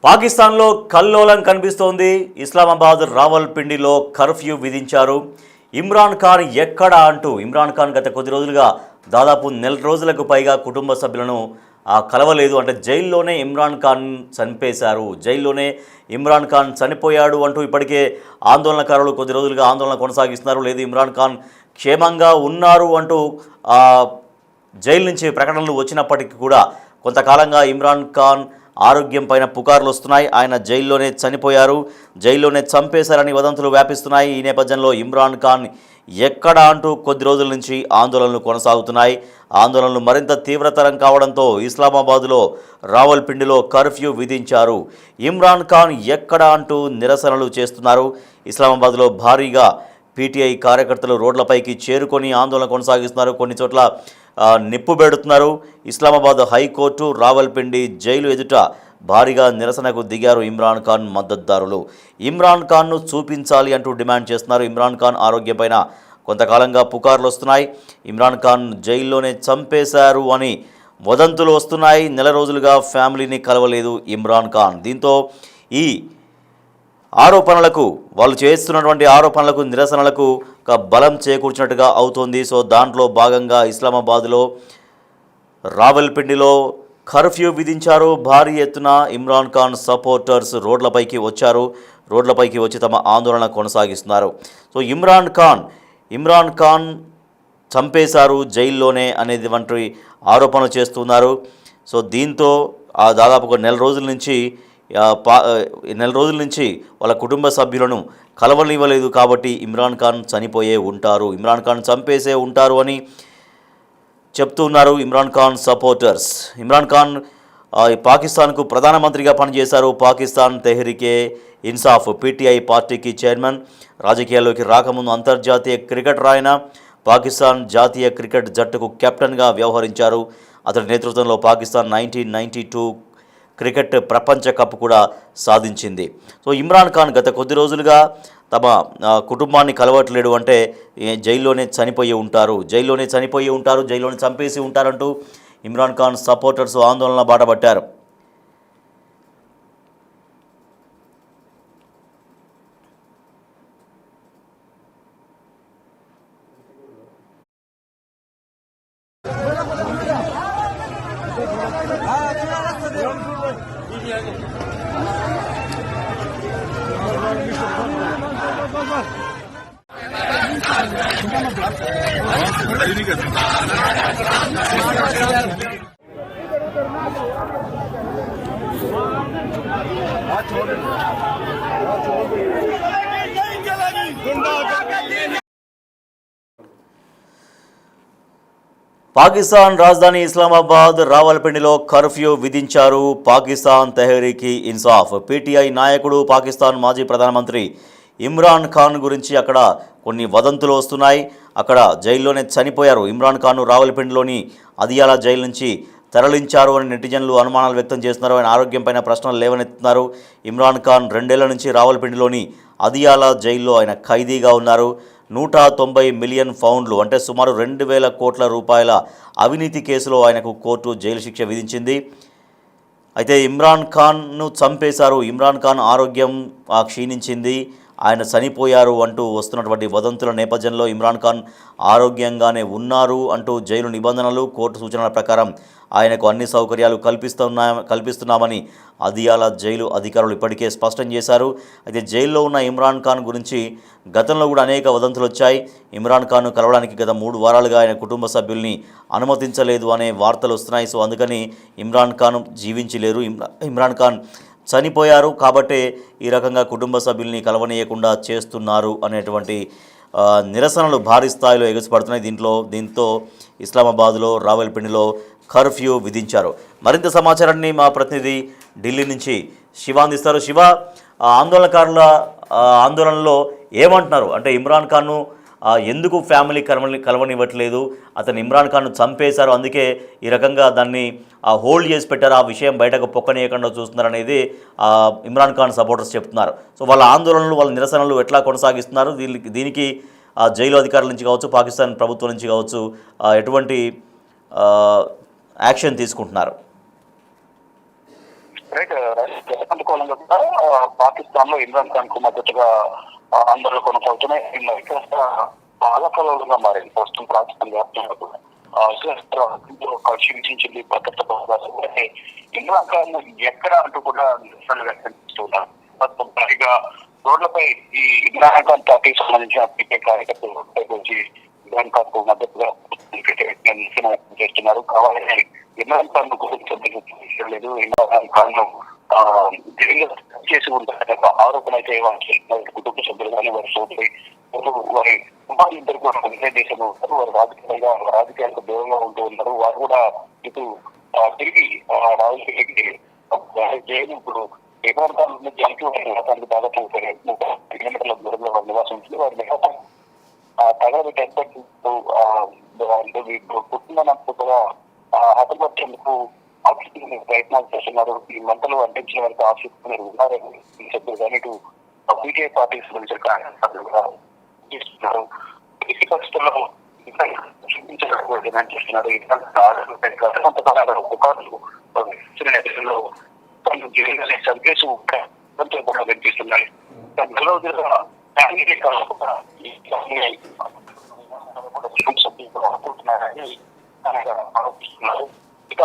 పాకిస్తాన్లో కల్లోలం కనిపిస్తోంది. ఇస్లామాబాద్ రావల్పిండిలో కర్ఫ్యూ విధించారు. ఇమ్రాన్ ఖాన్ ఎక్కడా అంటూ ఇమ్రాన్ ఖాన్ గత కొద్ది రోజులుగా దాదాపు నెల రోజులకు పైగా కుటుంబ సభ్యులను కలవలేదు. అంటే జైల్లోనే ఇమ్రాన్ ఖాన్ చంపేశారు, జైల్లోనే ఇమ్రాన్ ఖాన్ చనిపోయాడు అంటూ ఇప్పటికే ఆందోళనకారులు కొద్ది రోజులుగా ఆందోళన కొనసాగిస్తున్నారు. లేదు ఇమ్రాన్ ఖాన్ క్షేమంగా ఉన్నారు అంటూ జైలు నుంచి ప్రకటనలు వచ్చినప్పటికీ కూడా కొంతకాలంగా ఇమ్రాన్ ఖాన్ ఆరోగ్యం పైన పుకార్లు వస్తున్నాయి. ఆయన జైల్లోనే చనిపోయారు, జైల్లోనే చంపేశారని వదంతులు వ్యాపిస్తున్నాయి. ఈ నేపథ్యంలో ఇమ్రాన్ ఖాన్ ఎక్కడ అంటూ కొద్ది రోజుల నుంచి ఆందోళనలు కొనసాగుతున్నాయి. ఆందోళనలు మరింత తీవ్రతరం కావడంతో ఇస్లామాబాద్లో రావల్పిండిలో కర్ఫ్యూ విధించారు. ఇమ్రాన్ ఖాన్ ఎక్కడ అంటూ నిరసనలు చేస్తున్నారు. ఇస్లామాబాద్లో భారీగా పీటీఐ కార్యకర్తలు రోడ్లపైకి చేరుకొని ఆందోళన కొనసాగిస్తున్నారు. కొన్ని చోట్ల నిప్పు పెడుతున్నారు. ఇస్లామాబాద్ హైకోర్టు, రావల్పిండి జైలు ఎదుట భారీగా నిరసనకు దిగారు ఇమ్రాన్ ఖాన్ మద్దతుదారులు. ఇమ్రాన్ ఖాన్ను చూపించాలి అంటూ డిమాండ్ చేస్తున్నారు. ఇమ్రాన్ ఖాన్ ఆరోగ్యంపైన కొంతకాలంగా పుకార్లు వస్తున్నాయి. ఇమ్రాన్ ఖాన్ జైల్లోనే చంపేశారు అని వదంతులు వస్తున్నాయి. నెల రోజులుగా ఫ్యామిలీని కలవలేదు ఇమ్రాన్ ఖాన్. దీంతో ఈ ఆరోపణలకు, వాళ్ళు చేస్తున్నటువంటి ఆరోపణలకు, నిరసనలకు ఒక బలం చేకూర్చినట్టుగా అవుతోంది. సో దాంట్లో భాగంగా ఇస్లామాబాద్లో రావల్పిండిలో కర్ఫ్యూ విధించారు. భారీ ఎత్తున ఇమ్రాన్ ఖాన్ సపోర్టర్స్ రోడ్లపైకి వచ్చారు. రోడ్లపైకి వచ్చి తమ ఆందోళన కొనసాగిస్తున్నారు. సో ఇమ్రాన్ ఖాన్ చంపేశారు జైల్లోనే అనేది వంటి ఆరోపణలు చేస్తున్నారు. సో దీంతో దాదాపు ఒక నెల రోజుల నుంచి వాళ్ళ కుటుంబ సభ్యులను కలవనివ్వలేదు. కాబట్టి ఇమ్రాన్ ఖాన్ చనిపోయే ఉంటారు, ఇమ్రాన్ ఖాన్ చంపేసే ఉంటారు అని చెప్తున్నారు ఇమ్రాన్ ఖాన్ సపోర్టర్స్. ఇమ్రాన్ ఖాన్ పాకిస్తాన్కు ప్రధానమంత్రిగా పనిచేశారు. పాకిస్తాన్ తెహ్రీకే ఇన్సాఫ్ పీటీఐ పార్టీకి చైర్మన్. రాజకీయాల్లోకి రాకముందు అంతర్జాతీయ క్రికెటర్ ఆయన. పాకిస్తాన్ జాతీయ క్రికెట్ జట్టుకు కెప్టెన్గా వ్యవహరించారు. అతడి నేతృత్వంలో పాకిస్తాన్ 1992 క్రికెట్ ప్రపంచ కప్ కూడా సాధించింది. సో ఇమ్రాన్ ఖాన్ గత కొద్ది రోజులుగా తమ కుటుంబాన్ని కలవట్లేడు. అంటే జైల్లోనే చనిపోయి ఉంటారు, జైల్లోనే చంపేసి ఉంటారంటూ ఇమ్రాన్ ఖాన్ సపోర్టర్స్ ఆందోళన బాటపట్టారు. పాకిస్తాన్ రాజధాని ఇస్లామాబాద్ రావల్పిండిలో కర్ఫ్యూ విధించారు. పాకిస్తాన్ తెహ్రీకి ఇన్సాఫ్ పీటీఐ నాయకుడు, పాకిస్తాన్ మాజీ ప్రధానమంత్రి ఇమ్రాన్ ఖాన్ గురించి అక్కడ కొన్ని వదంతులు వస్తున్నాయి. అక్కడ జైల్లోనే చనిపోయారు. ఇమ్రాన్ ఖాన్ను రావల్పిండిలోని అదియాలా జైలు నుంచి తరలించారు అని నెటిజన్లు అనుమానాలు వ్యక్తం చేస్తున్నారు. ఆయన ఆరోగ్యం పైన ప్రశ్నలు లేవనెత్తున్నారు. ఇమ్రాన్ ఖాన్ 2 ఏళ్ల నుంచి రావల్పిండిలోని అదియాలా జైల్లో ఆయన ఖైదీగా ఉన్నారు. 190 మిలియన్ పౌండ్లు అంటే సుమారు 2,000 కోట్ల రూపాయల అవినీతి కేసులో ఆయనకు కోర్టు జైలు శిక్ష విధించింది. అయితే ఇమ్రాన్ ఖాన్ను చంపేశారు, ఇమ్రాన్ ఖాన్ ఆరోగ్యం క్షీణించింది, ఆయన చనిపోయారు అంటూ వస్తున్నటువంటి వదంతుల నేపథ్యంలో ఇమ్రాన్ ఖాన్ ఆరోగ్యంగానే ఉన్నారు అంటూ జైలు నిబంధనలు, కోర్టు సూచనల ప్రకారం ఆయనకు అన్ని సౌకర్యాలు కల్పిస్తున్నామని అదియాలా జైలు అధికారులు ఇప్పటికే స్పష్టం చేశారు. అయితే జైల్లో ఉన్న ఇమ్రాన్ ఖాన్ గురించి గతంలో కూడా అనేక వదంతులు వచ్చాయి. ఇమ్రాన్ ఖాన్ను కలవడానికి గత 3 వారాలుగా ఆయన కుటుంబ సభ్యుల్ని అనుమతించలేదు అనే వార్తలు వస్తున్నాయి. సో అందుకని ఇమ్రాన్ ఖాన్ జీవించలేరు, ఇమ్రాన్ ఖాన్ చనిపోయారు. కాబట్టే ఈ రకంగా కుటుంబ సభ్యుల్ని కలవనీయకుండా చేస్తున్నారు అనేటువంటి నిరసనలు భారీ స్థాయిలో ఎగసిపడుతున్నాయి. దీంతో ఇస్లామాబాద్లో రావల్పిండిలో కర్ఫ్యూ విధించారు. మరింత సమాచారాన్ని మా ప్రతినిధి ఢిల్లీ నుంచి శివ అందిస్తారు. శివ, ఆందోళనకారుల ఆందోళనలో ఏమంటున్నారు? అంటే ఇమ్రాన్ ఖాన్ను ఎందుకు ఫ్యామిలీ కలవనివ్వట్లేదు, అతను ఇమ్రాన్ ఖాన్ను చంపేశారు, అందుకే ఈ రకంగా దాన్ని హోల్డ్ చేసి పెట్టారు, ఆ విషయం బయటకు పొక్కనీయకుండా చూస్తున్నారు అనేది ఇమ్రాన్ ఖాన్ సపోర్టర్స్ చెప్తున్నారు. సో వాళ్ళ ఆందోళనలు, వాళ్ళ నిరసనలు ఎట్లా కొనసాగిస్తున్నారు? దీనికి జైలు అధికారుల నుంచి కావచ్చు, పాకిస్తాన్ ప్రభుత్వం నుంచి కావచ్చు ఎటువంటి యాక్షన్ తీసుకుంటున్నారు? రైట్. అనుకూలంగా కూడా పాకిస్తాన్ లో ఇమ్రాన్ ఖాన్ కు మద్దతుగా ఆందోళనలు కొనసాగుతున్నాయి. ఇక్కడ ఆలకలంగా మారింది ప్రస్తుతం పాకిస్తాన్ వ్యాప్తంగా కూడా. క్షీణించింది భద్రత. ఇమ్రాన్ ఖాన్ ఎక్కడ అంటూ కూడా నిరసనలు వ్యక్తం చేస్తున్నారు. పైగా రోడ్లపై ఈ ఇమ్రాన్ ఖాన్ పార్టీకి సంబంధించిన పీకే కార్యకర్తలు వచ్చి ఇమ్రాన్ ఖాన్ కు మద్దతుగా నిరసన వ్యక్తం చేస్తున్నారు. కావాలని ఇమ్రాన్ ఖాన్ లేదు, ఇమ్రాన్ ఖాన్ ను చేసి ఉంటారనే ఆరోపణ అయితే వారి కుటుంబ సభ్యులు కానీ వారి సోదరి వారి కుమారు ఇద్దరు కూడా విజయ దేశంలో ఉంటారు. వారు రాజకీయాలకు దూరంగా ఉంటూ ఉన్నారు. వారు కూడా ఇటు తిరిగి రాజకీయాలకి జైలు ఇప్పుడు ఇమ్రాన్ ఖాన్ జైలుకి దాదాపు 30 కిలోమీటర్ల దూరంలో వారి నివాసం ఉంటుంది. వారి నివాసం తగలబెట్టి పుట్టినందుకు కూడా హతపట్టేందుకు ఆఫీసు ప్రయత్నాలు చేస్తున్నారు. ఈ మంటలు అంటించిన వరకు ఆఫీసు ఉన్నారని సభ్యులు కానీ ఇటు బీజేపీ పార్టీకి సంబంధించిన కార్యకర్తలు కూడా చేస్తున్నారు. ఈ పరిస్థితుల్లో డిమాండ్ చేస్తున్నారు. నేపథ్యంలో చంపేసి కూడా కనిపిస్తున్నాయి. అనుకుంటున్నారని ఆరోపిస్తున్నారు. ఇక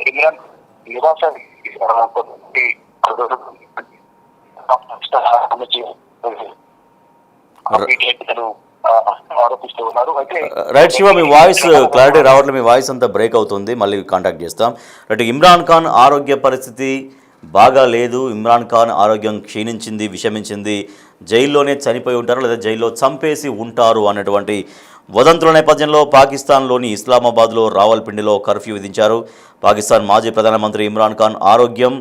ఇమ్రాన్ నివాసాన్ని ఆరోపిస్తూ ఉన్నారు. అయితే రైట్ శివ, మీ వాయిస్ క్లారిటీ రావట్లేదు, మీ వాయిస్ అంతా బ్రేక్ అవుతుంది, మళ్ళీ కాంటాక్ట్ చేస్తాం. రైట్, ఇమ్రాన్ ఖాన్ ఆరోగ్య పరిస్థితి బాగా లేదు, ఇమ్రాన్ ఖాన్ ఆరోగ్యం క్షీణించింది, విషమించింది, జైల్లోనే చనిపోయి ఉంటారు లేదా జైల్లో చంపేసి ఉంటారు అన్నటువంటి వదంతుల నేపథ్యంలో పాకిస్తాన్లోని ఇస్లామాబాద్లో రావల్పిండిలో కర్ఫ్యూ విధించారు. పాకిస్తాన్ మాజీ ప్రధానమంత్రి ఇమ్రాన్ ఖాన్ ఆరోగ్యం,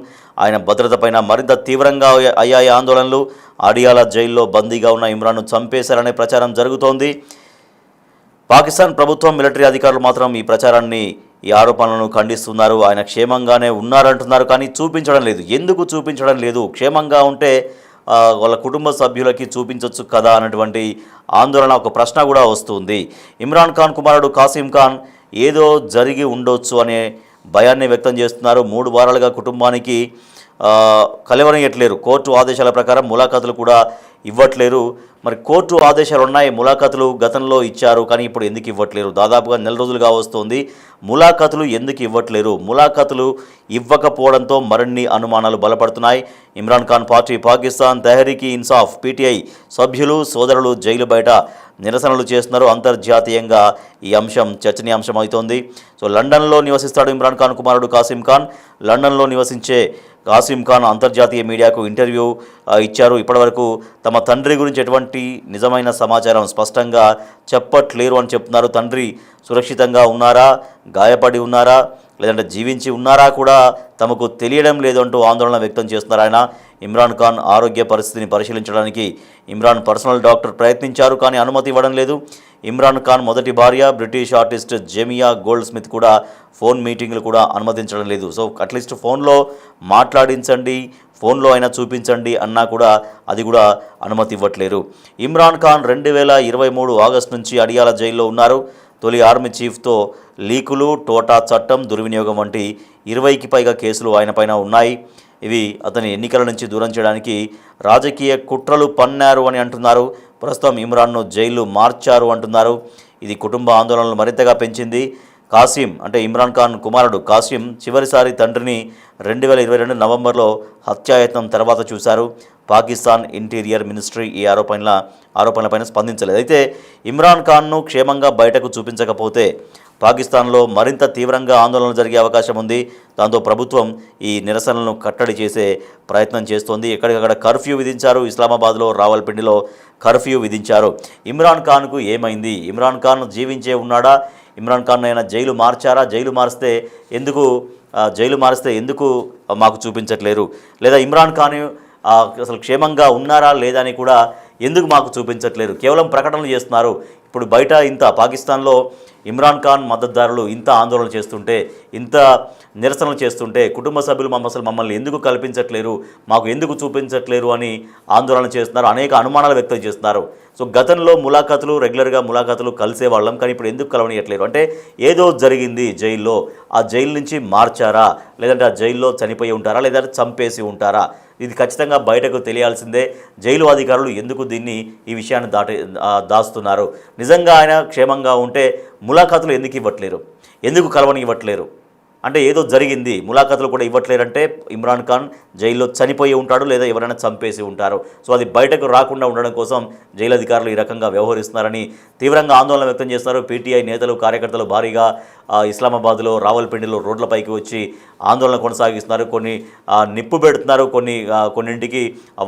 ఆయన భద్రతపైన మరింత తీవ్రంగా అయ్యాయి ఆందోళనలు. అడియాలా జైల్లో బందీగా ఉన్న ఇమ్రాన్ను చంపేశారనే ప్రచారం జరుగుతోంది. పాకిస్తాన్ ప్రభుత్వం, మిలిటరీ అధికారులు మాత్రం ఈ ప్రచారాన్ని, ఈ ఆరోపణలను ఖండిస్తున్నారు. ఆయన క్షేమంగానే ఉన్నారంటున్నారు, కానీ చూపించడం లేదు. ఎందుకు చూపించడం లేదు? క్షేమంగా ఉంటే వాళ్ళ కుటుంబ సభ్యులకి చూపించవచ్చు కదా అన్నటువంటి ఆందోళన, ఒక ప్రశ్న కూడా వస్తుంది. ఇమ్రాన్ ఖాన్ కుమారుడు కాసిం ఖాన్ ఏదో జరిగి ఉండొచ్చు అనే భయాన్ని వ్యక్తం చేస్తున్నారు. 3 వారాలుగా కుటుంబానికి కలవనియట్లేరు. కోర్టు ఆదేశాల ప్రకారం ములాఖాతులు కూడా ఇవ్వట్లేరు. మరి కోర్టు ఆదేశాలు ఉన్నాయి, ములాఖాతులు గతంలో ఇచ్చారు, కానీ ఇప్పుడు ఎందుకు ఇవ్వట్లేరు? దాదాపుగా 4 రోజులుగా వస్తుంది. ములాఖాతులు ఎందుకు ఇవ్వట్లేరు? ములాఖాతులు ఇవ్వకపోవడంతో మరిన్ని అనుమానాలు బలపడుతున్నాయి. ఇమ్రాన్ ఖాన్ పార్టీ పాకిస్తాన్ తెహ్రీక్-ఈ ఇన్సాఫ్ పీటీఐ సభ్యులు, సోదరులు జైలు బయట నిరసనలు చేస్తున్నారు. అంతర్జాతీయంగా ఈ అంశం చర్చనీయాంశం అవుతోంది. సో లండన్లో నివసిస్తాడు ఇమ్రాన్ ఖాన్ కుమారుడు కాసిం ఖాన్. లండన్లో నివసించే కాసిం ఖాన్ అంతర్జాతీయ మీడియాకు ఇంటర్వ్యూ ఇచ్చారు. ఇప్పటివరకు తమ తండ్రి గురించి ఎటువంటి నిజమైన సమాచారం స్పష్టంగా చెప్పట్లేరు అని చెప్తున్నారు. తండ్రి సురక్షితంగా ఉన్నారా, గాయపడి ఉన్నారా, లేదంటే జీవించి ఉన్నారా కూడా తమకు తెలియడం లేదు అంటూ ఆందోళన వ్యక్తం చేస్తున్నారు. ఆయన ఇమ్రాన్ ఖాన్ ఆరోగ్య పరిస్థితిని పరిశీలించడానికి ఇమ్రాన్ పర్సనల్ డాక్టర్ ప్రయత్నించారు, కానీ అనుమతి ఇవ్వడం లేదు. ఇమ్రాన్ ఖాన్ మొదటి భార్య British artist Jemimah gold Smith కూడా ఫోన్ మీటింగ్లు కూడా అనుమతించడం లేదు. సో అట్లీస్ట్ ఫోన్లో మాట్లాడించండి, ఫోన్లో అయినా చూపించండి అన్నా కూడా అది కూడా అనుమతి ఇవ్వట్లేరు. ఇమ్రాన్ ఖాన్ 2023 ఆగస్టు నుంచి అడియాల జైల్లో ఉన్నారు. తొలి ఆర్మీ చీఫ్తో లీకులు, టోటా చట్టం దుర్వినియోగం వంటి 20కి పైగా కేసులు ఆయనపైన ఉన్నాయి. ఇవి అతని ఎన్నికల నుంచి దూరం చేయడానికి రాజకీయ కుట్రలు పన్నారు అని అంటున్నారు. ప్రస్తుతం ఇమ్రాన్ను జైలు మార్చారు అంటున్నారు. ఇది కుటుంబ ఆందోళనలు మరింతగా పెంచింది. కాసిం అంటే ఇమ్రాన్ ఖాన్ కుమారుడు కాసిం చివరిసారి తండ్రిని 2022 నవంబర్లో హత్యాయత్నం తర్వాత చూశారు. పాకిస్తాన్ ఇంటీరియర్ మినిస్ట్రీ ఈ ఆరోపణలపైన స్పందించలేదు. అయితే ఇమ్రాన్ ఖాన్ను క్షేమంగా బయటకు చూపించకపోతే పాకిస్తాన్లో మరింత తీవ్రంగా ఆందోళనలు జరిగే అవకాశం ఉంది. దాంతో ప్రభుత్వం ఈ నిరసనలను కట్టడి చేసే ప్రయత్నం చేస్తోంది. ఎక్కడికక్కడ కర్ఫ్యూ విధించారు. ఇస్లామాబాద్లో రావల్పిండిలో కర్ఫ్యూ విధించారు. ఇమ్రాన్ ఖాన్కు ఏమైంది? ఇమ్రాన్ ఖాన్ జీవించే ఉన్నాడా? ఇమ్రాన్ ఖాన్ అయినా జైలు మార్చారా? జైలు మారిస్తే ఎందుకు మాకు చూపించట్లేరు? లేదా ఇమ్రాన్ ఖాన్ అసలు క్షేమంగా ఉన్నారా లేదా అని కూడా ఎందుకు మాకు చూపించట్లేరు? కేవలం ప్రకటనలు చేస్తున్నారు. ఇప్పుడు బయట ఇంత పాకిస్తాన్లో ఇమ్రాన్ ఖాన్ మద్దతుదారులు ఇంత ఆందోళన చేస్తుంటే, ఇంత నిరసనలు చేస్తుంటే కుటుంబ సభ్యులు అసలు మమ్మల్ని ఎందుకు కల్పించట్లేరు, మాకు ఎందుకు చూపించట్లేరు అని ఆందోళన చేస్తున్నారు, అనేక అనుమానాలు వ్యక్తం చేస్తున్నారు. సో గతంలో ములాఖాతులు రెగ్యులర్గా ములాఖాతులు కలిసేవాళ్ళం, కానీ ఇప్పుడు ఎందుకు కలవనియట్లేరు అంటే ఏదో జరిగింది జైల్లో, ఆ జైలు నుంచి మార్చారా, లేదంటే ఆ జైల్లో చనిపోయి ఉంటారా, లేదంటే చంపేసి ఉంటారా, ఇది ఖచ్చితంగా బయటకు తెలియాల్సిందే. జైలు అధికారులు ఎందుకు ఈ విషయాన్ని దాస్తున్నారు, నిజంగా ఆయన క్షేమంగా ఉంటే ములాఖాతులు ఎందుకు ఇవ్వట్లేరు, ఎందుకు కలవని ఇవ్వట్లేరు అంటే ఏదో జరిగింది, ములాఖాతులు కూడా ఇవ్వట్లేరంటే ఇమ్రాన్ ఖాన్ జైల్లో చనిపోయి ఉంటాడు లేదా ఎవరైనా చంపేసి ఉంటారు. సో అది బయటకు రాకుండా ఉండడం కోసం జైలు అధికారులు ఈ రకంగా వ్యవహరిస్తున్నారని తీవ్రంగా ఆందోళన వ్యక్తం చేస్తున్నారు. పీటీఐ నేతలు కార్యకర్తలు భారీగా ఇస్లామాబాద్లో రావల్పిండిలో రోడ్లపైకి వచ్చి ఆందోళన కొనసాగిస్తున్నారు. కొన్ని నిప్పు పెడుతున్నారు, కొన్నింటికి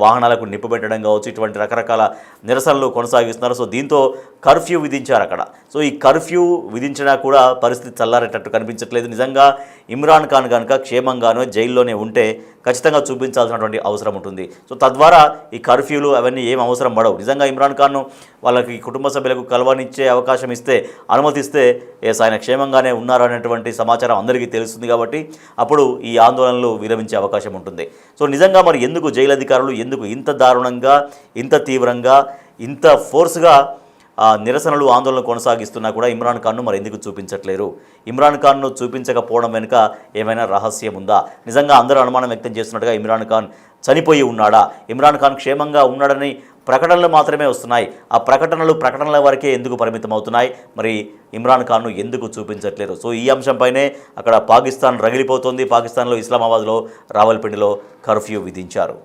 వాహనాలకు నిప్పు పెట్టడం కావచ్చు, ఇటువంటి రకరకాల నిరసనలు కొనసాగిస్తున్నారు. సో దీంతో కర్ఫ్యూ విధించారు అక్కడ. సో ఈ కర్ఫ్యూ విధించినా కూడా పరిస్థితి చల్లారేటట్టు కనిపించట్లేదు. నిజంగా ఇమ్రాన్ ఖాన్ కనుక క్షేమంగానో జైల్లోనే ఉంటే ఖచ్చితంగా చూపించాల్సినటువంటి అవసరం ఉంటుంది. సో తద్వారా ఈ కర్ఫ్యూలు అవన్నీ ఏం అవసరం పడవు. నిజంగా ఇమ్రాన్ ఖాన్ను వాళ్ళకి కుటుంబ సభ్యులకు కలవనిచ్చే అవకాశం ఇస్తే, అనుమతిస్తే ఆయన క్షేమంగానే ఉన్నారు అనేటువంటి సమాచారం అందరికీ తెలుస్తుంది. కాబట్టి అప్పుడు ఈ ఆందోళనలు విరమించే అవకాశం ఉంటుంది. సో నిజంగా మరి ఎందుకు జైలు అధికారులు ఎందుకు ఇంత దారుణంగా, ఇంత తీవ్రంగా, ఇంత ఫోర్స్గా నిరసనలు ఆందోళన కొనసాగిస్తున్నా కూడా ఇమ్రాన్ ఖాన్ను మరి ఎందుకు చూపించట్లేరు? ఇమ్రాన్ ఖాన్ను చూపించకపోవడం వెనుక ఏమైనా రహస్యం ఉందా? నిజంగా అందరూ అనుమానం వ్యక్తం చేస్తున్నట్టుగా ఇమ్రాన్ ఖాన్ చనిపోయి ఉన్నాడా, ఇమ్రాన్ ఖాన్ క్షేమంగా ఉన్నాడని ప్రకటనలు మాత్రమే వస్తున్నాయి. ఆ ప్రకటనల వరకే ఎందుకు పరిమితం అవుతున్నాయి? మరి ఇమ్రాన్ ఖాన్ను ఎందుకు చూపించట్లేరు? సో ఈ అంశంపైనే అక్కడ పాకిస్తాన్ రగిలిపోతుంది. పాకిస్తాన్లో ఇస్లామాబాద్లో రావల్పిండిలో కర్ఫ్యూ విధించారు.